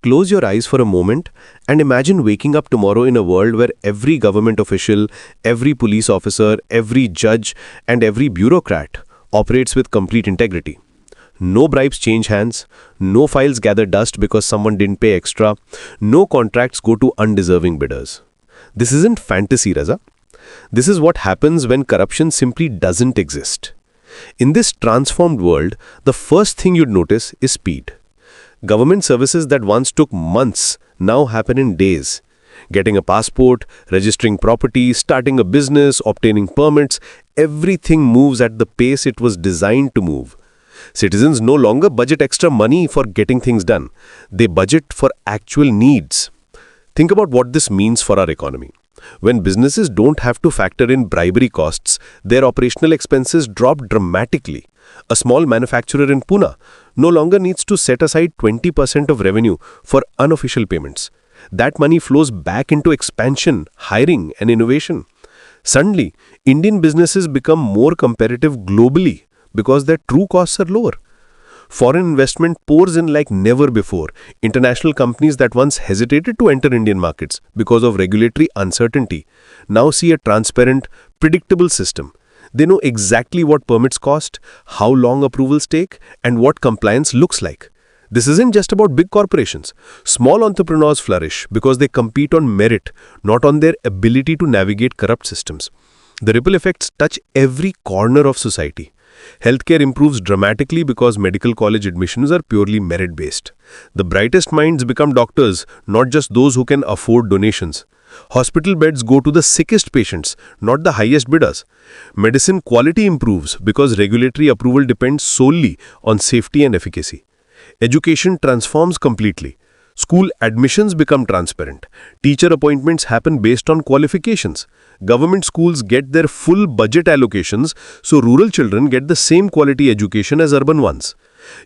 Close your eyes for a moment and imagine waking up tomorrow in a world where every government official, every police officer, every judge, and every bureaucrat operates with complete integrity. No bribes change hands, no files gather dust because someone didn't pay extra, no contracts go to undeserving bidders. This isn't fantasy, Raza. This is what happens when corruption simply doesn't exist. In this transformed world, the first thing you'd notice is speed. Government services that once took months now happen in days. Getting a passport, registering property, starting a business, obtaining permits, everything moves at the pace it was designed to move. Citizens no longer budget extra money for getting things done. They budget for actual needs. Think about what this means for our economy. When businesses don't have to factor in bribery costs, their operational expenses drop dramatically. A small manufacturer in Pune no longer needs to set aside 20% of revenue for unofficial payments. That money flows back into expansion, hiring, and innovation. Suddenly, Indian businesses become more competitive globally because their true costs are lower. Foreign investment pours in like never before. International companies that once hesitated to enter Indian markets because of regulatory uncertainty now see a transparent, predictable system. They know exactly what permits cost, how long approvals take, and what compliance looks like. This isn't just about big corporations. Small entrepreneurs flourish because they compete on merit, not on their ability to navigate corrupt systems. The ripple effects touch every corner of society. Healthcare improves dramatically because medical college admissions are purely merit-based. The brightest minds become doctors, not just those who can afford donations. Hospital beds go to the sickest patients, not the highest bidders. Medicine quality improves because regulatory approval depends solely on safety and efficacy. Education transforms completely. School admissions become transparent. Teacher appointments happen based on qualifications. Government schools get their full budget allocations, so rural children get the same quality education as urban ones.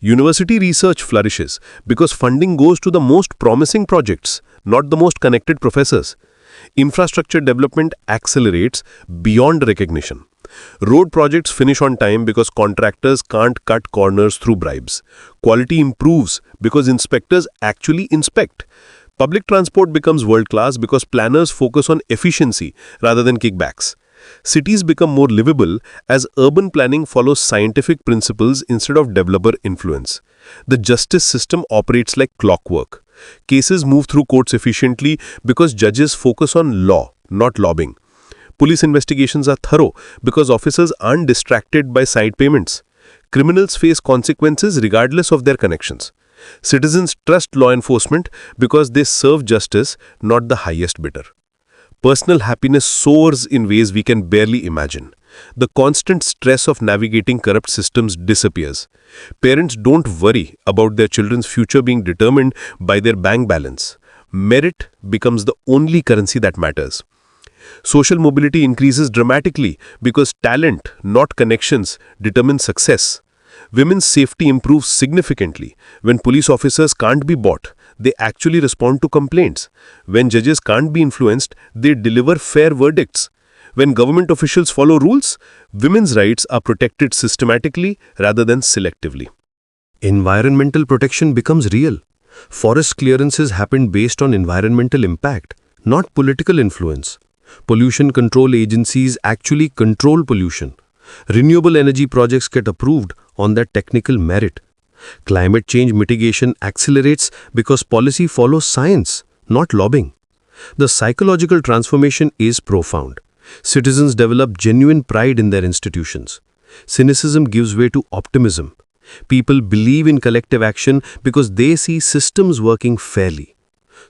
University research flourishes because funding goes to the most promising projects, not the most connected professors. Infrastructure development accelerates beyond recognition. Road projects finish on time because contractors can't cut corners through bribes. Quality improves because inspectors actually inspect. Public transport becomes world-class because planners focus on efficiency rather than kickbacks. Cities become more livable as urban planning follows scientific principles instead of developer influence. The justice system operates like clockwork. Cases move through courts efficiently because judges focus on law, not lobbying. Police investigations are thorough because officers aren't distracted by side payments. Criminals face consequences regardless of their connections. Citizens trust law enforcement because they serve justice, not the highest bidder. Personal happiness soars in ways we can barely imagine. The constant stress of navigating corrupt systems disappears. Parents don't worry about their children's future being determined by their bank balance. Merit becomes the only currency that matters. Social mobility increases dramatically because talent, not connections, determines success. Women's safety improves significantly. When police officers can't be bought, they actually respond to complaints. When judges can't be influenced, they deliver fair verdicts. When government officials follow rules, women's rights are protected systematically rather than selectively. Environmental protection becomes real. Forest clearances happen based on environmental impact, not political influence. Pollution control agencies actually control pollution. Renewable energy projects get approved on their technical merit. Climate change mitigation accelerates because policy follows science, not lobbying. The psychological transformation is profound. Citizens develop genuine pride in their institutions. Cynicism gives way to optimism. People believe in collective action because they see systems working fairly.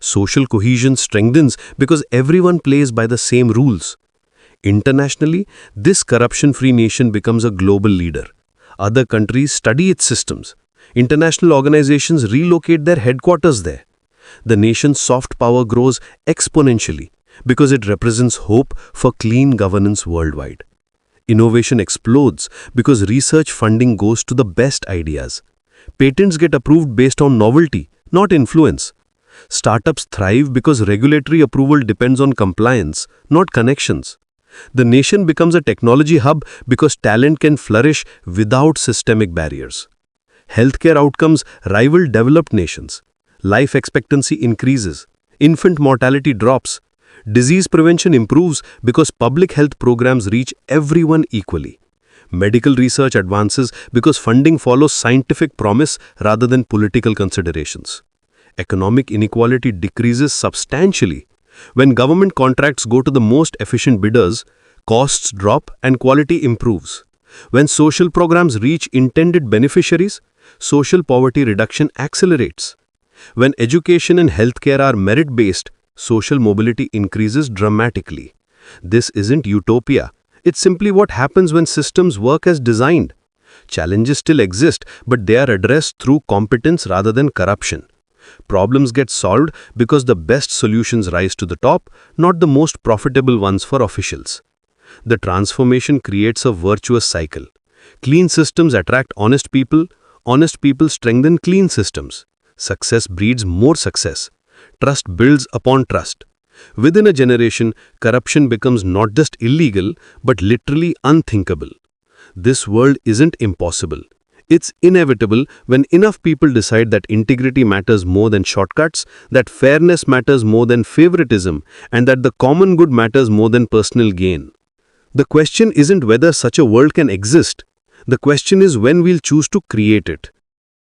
Social cohesion strengthens because everyone plays by the same rules. Internationally, this corruption-free nation becomes a global leader. Other countries study its systems. International organizations relocate their headquarters there. The nation's soft power grows exponentially because it represents hope for clean governance worldwide. Innovation explodes because research funding goes to the best ideas. Patents get approved based on novelty, not influence. Startups thrive because regulatory approval depends on compliance, not connections. The nation becomes a technology hub because talent can flourish without systemic barriers. Healthcare outcomes rival developed nations. life expectancy increases, infant mortality drops, disease prevention improves because public health programs reach everyone equally. Medical research advances because funding follows scientific promise rather than political considerations. Economic inequality decreases substantially. When government contracts go to the most efficient bidders, costs drop and quality improves. When social programs reach intended beneficiaries, social poverty reduction accelerates. When education and healthcare are merit-based, social mobility increases dramatically. This isn't utopia. It's simply what happens when systems work as designed. Challenges still exist, but they are addressed through competence rather than corruption. Problems get solved because the best solutions rise to the top, not the most profitable ones for officials. The transformation creates a virtuous cycle. Clean systems attract honest people strengthen clean systems. Success breeds more success. Trust builds upon trust. Within a generation, corruption becomes not just illegal, but literally unthinkable. This world isn't impossible. It's inevitable when enough people decide that integrity matters more than shortcuts, that fairness matters more than favoritism, and that the common good matters more than personal gain. The question isn't whether such a world can exist. The question is when we'll choose to create it.